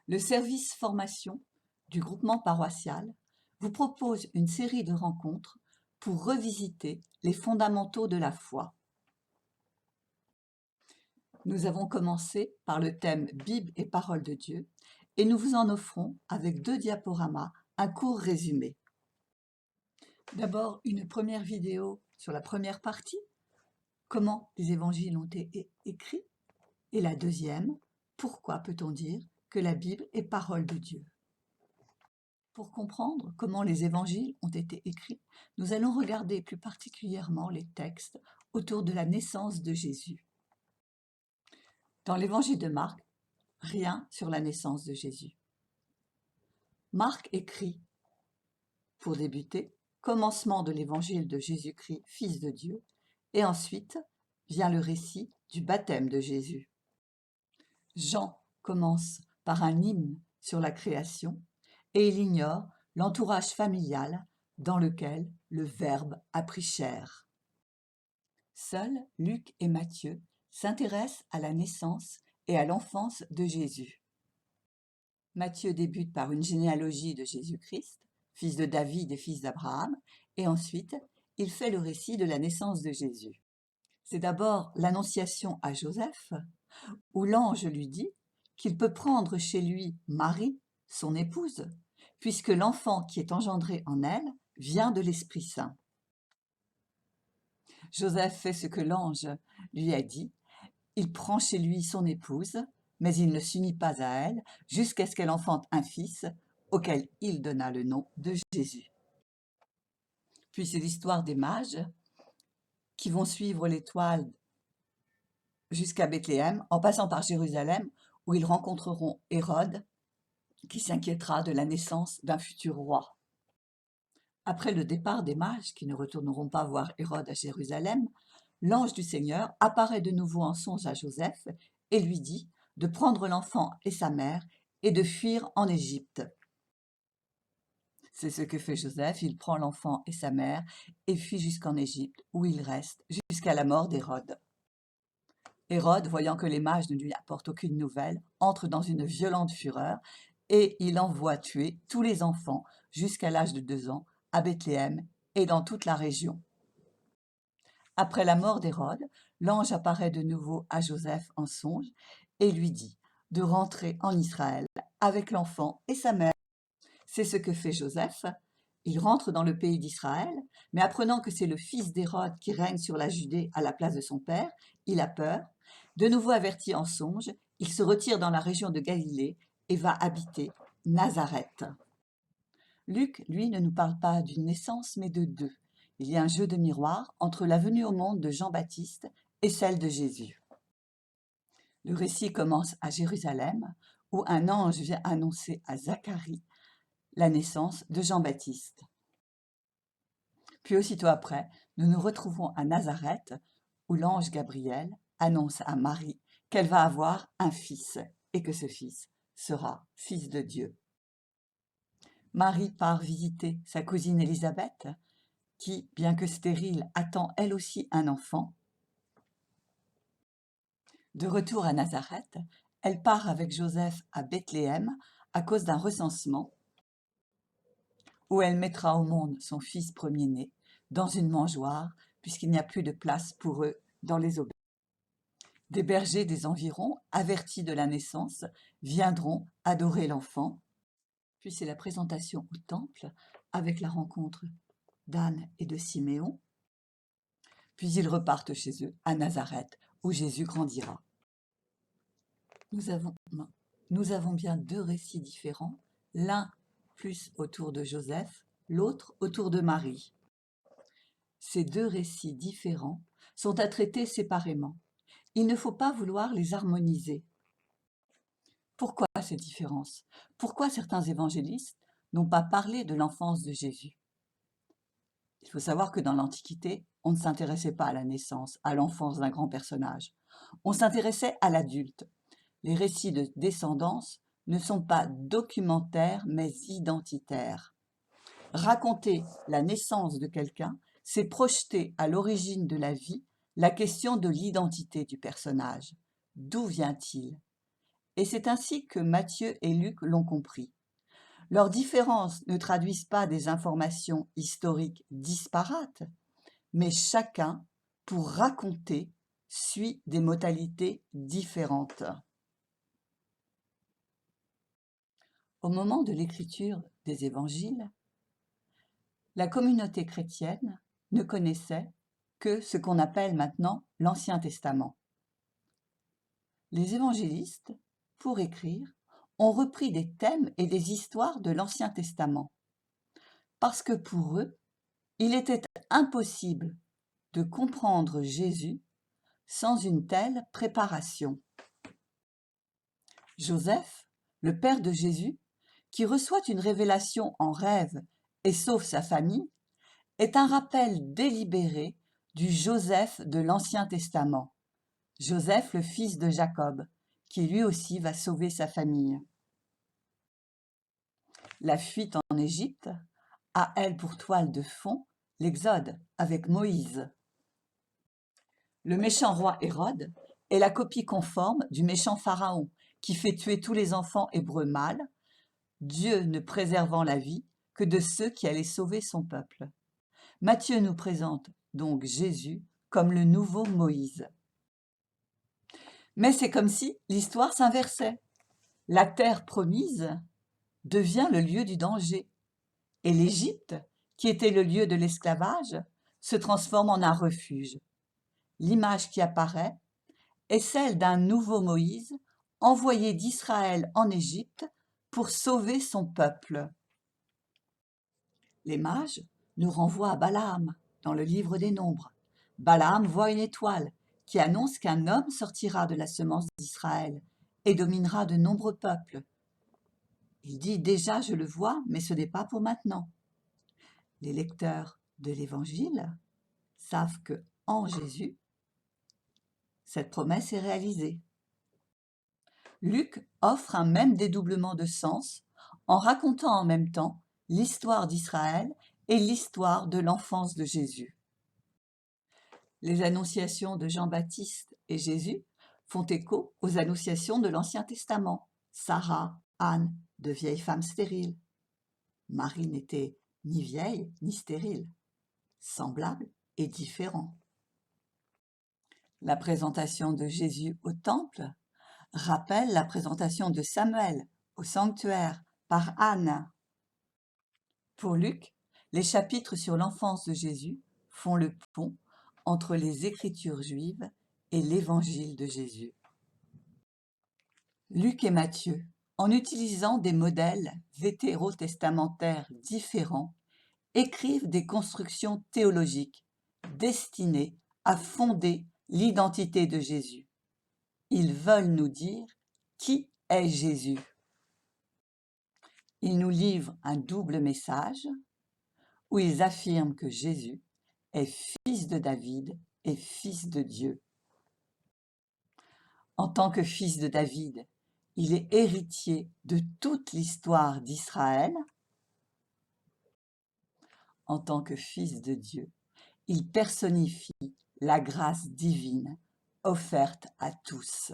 Le service formation du groupement paroissial vous propose une série de rencontres pour revisiter les fondamentaux de la foi. Nous avons commencé par le thème Bible et Parole de Dieu et nous vous en offrons avec 2 diaporamas un court résumé. D'abord, une première vidéo sur la première partie, comment les évangiles ont été écrits, et la deuxième, pourquoi peut-on dire que la Bible est parole de Dieu. Pour comprendre comment les évangiles ont été écrits, nous allons regarder plus particulièrement les textes autour de la naissance de Jésus. Dans l'évangile de Marc, rien sur la naissance de Jésus. Marc écrit, pour débuter, commencement de l'évangile de Jésus-Christ, Fils de Dieu, et ensuite vient le récit du baptême de Jésus. Jean commence par un hymne sur la création et il ignore l'entourage familial dans lequel le Verbe a pris chair. Seuls Luc et Matthieu s'intéressent à la naissance et à l'enfance de Jésus. Matthieu débute par une généalogie de Jésus-Christ, fils de David et fils d'Abraham, et ensuite il fait le récit de la naissance de Jésus. C'est d'abord l'annonciation à Joseph, où l'ange lui dit qu'il peut prendre chez lui Marie, son épouse, puisque l'enfant qui est engendré en elle vient de l'Esprit Saint. Joseph fait ce que l'ange lui a dit, il prend chez lui son épouse, mais il ne s'unit pas à elle jusqu'à ce qu'elle enfante un fils, auquel il donna le nom de Jésus. Puis c'est l'histoire des mages qui vont suivre l'étoile jusqu'à Bethléem, en passant par Jérusalem, où ils rencontreront Hérode, qui s'inquiétera de la naissance d'un futur roi. Après le départ des mages, qui ne retourneront pas voir Hérode à Jérusalem, l'ange du Seigneur apparaît de nouveau en songe à Joseph et lui dit de prendre l'enfant et sa mère et de fuir en Égypte. C'est ce que fait Joseph, il prend l'enfant et sa mère et fuit jusqu'en Égypte, où il reste jusqu'à la mort d'Hérode. Hérode, voyant que les mages ne lui apportent aucune nouvelle, entre dans une violente fureur et il envoie tuer tous les enfants jusqu'à l'âge de 2 ans à Bethléem et dans toute la région. Après la mort d'Hérode, l'ange apparaît de nouveau à Joseph en songe et lui dit de rentrer en Israël avec l'enfant et sa mère. C'est ce que fait Joseph. Il rentre dans le pays d'Israël, mais apprenant que c'est le fils d'Hérode qui règne sur la Judée à la place de son père, il a peur. De nouveau averti en songe, il se retire dans la région de Galilée et va habiter Nazareth. Luc, lui, ne nous parle pas d'une naissance, mais de 2. Il y a un jeu de miroir entre la venue au monde de Jean-Baptiste et celle de Jésus. Le récit commence à Jérusalem, où un ange vient annoncer à Zacharie la naissance de Jean-Baptiste. Puis aussitôt après, nous nous retrouvons à Nazareth, où l'ange Gabriel annonce à Marie qu'elle va avoir un fils et que ce fils sera fils de Dieu. Marie part visiter sa cousine Élisabeth, qui, bien que stérile, attend elle aussi un enfant. De retour à Nazareth, elle part avec Joseph à Bethléem à cause d'un recensement, où elle mettra au monde son fils premier-né dans une mangeoire, puisqu'il n'y a plus de place pour eux dans les auberges. Des bergers des environs, avertis de la naissance, viendront adorer l'enfant. Puis c'est la présentation au temple avec la rencontre d'Anne et de Siméon. Puis ils repartent chez eux à Nazareth, où Jésus grandira. Nous avons bien 2 récits différents, l'un plus autour de Joseph, l'autre autour de Marie. Ces 2 récits différents sont à traiter séparément. Il ne faut pas vouloir les harmoniser. Pourquoi ces différences? Pourquoi certains évangélistes n'ont pas parlé de l'enfance de Jésus? Il faut savoir que dans l'Antiquité, on ne s'intéressait pas à la naissance, à l'enfance d'un grand personnage. On s'intéressait à l'adulte. Les récits de descendance ne sont pas documentaires, mais identitaires. Raconter la naissance de quelqu'un, c'est projeter à l'origine de la vie la question de l'identité du personnage. D'où vient-il? et c'est ainsi que Matthieu et Luc l'ont compris. Leurs différences ne traduisent pas des informations historiques disparates, mais chacun, pour raconter, suit des modalités différentes. Au moment de l'écriture des évangiles, la communauté chrétienne ne connaissait que ce qu'on appelle maintenant l'Ancien Testament. Les évangélistes, pour écrire, ont repris des thèmes et des histoires de l'Ancien Testament, parce que pour eux, il était impossible de comprendre Jésus sans une telle préparation. Joseph, le père de Jésus, qui reçoit une révélation en rêve et sauve sa famille, est un rappel délibéré du Joseph de l'Ancien Testament, Joseph le fils de Jacob, qui lui aussi va sauver sa famille. La fuite en Égypte a, elle, pour toile de fond, l'Exode avec Moïse. Le méchant roi Hérode est la copie conforme du méchant Pharaon, qui fait tuer tous les enfants hébreux mâles, Dieu ne préservant la vie que de ceux qui allaient sauver son peuple. Matthieu nous présente donc Jésus comme le nouveau Moïse. Mais c'est comme si l'histoire s'inversait. La terre promise devient le lieu du danger, et l'Égypte, qui était le lieu de l'esclavage, se transforme en un refuge. L'image qui apparaît est celle d'un nouveau Moïse envoyé d'Israël en Égypte pour sauver son peuple. Les mages nous renvoient à Balaam dans le livre des Nombres. Balaam voit une étoile qui annonce qu'un homme sortira de la semence d'Israël et dominera de nombreux peuples. Il dit déjà je le vois, mais ce n'est pas pour maintenant. Les lecteurs de l'Évangile savent que en Jésus, cette promesse est réalisée. Luc offre un même dédoublement de sens en racontant en même temps l'histoire d'Israël et l'histoire de l'enfance de Jésus. Les annonciations de Jean-Baptiste et Jésus font écho aux annonciations de l'Ancien Testament. Sarah, Anne, de vieilles femmes stériles. Marie n'était ni vieille ni stérile, semblable et différent. La présentation de Jésus au temple rappelle la présentation de Samuel au sanctuaire par Anne. Pour Luc, les chapitres sur l'enfance de Jésus font le pont entre les Écritures juives et l'Évangile de Jésus. Luc et Matthieu, en utilisant des modèles vétérotestamentaires différents, écrivent des constructions théologiques destinées à fonder l'identité de Jésus. Ils veulent nous dire qui est Jésus. Ils nous livrent un double message où ils affirment que Jésus est fils de David et fils de Dieu. En tant que fils de David, il est héritier de toute l'histoire d'Israël. En tant que fils de Dieu, il personnifie la grâce divine offerte à tous.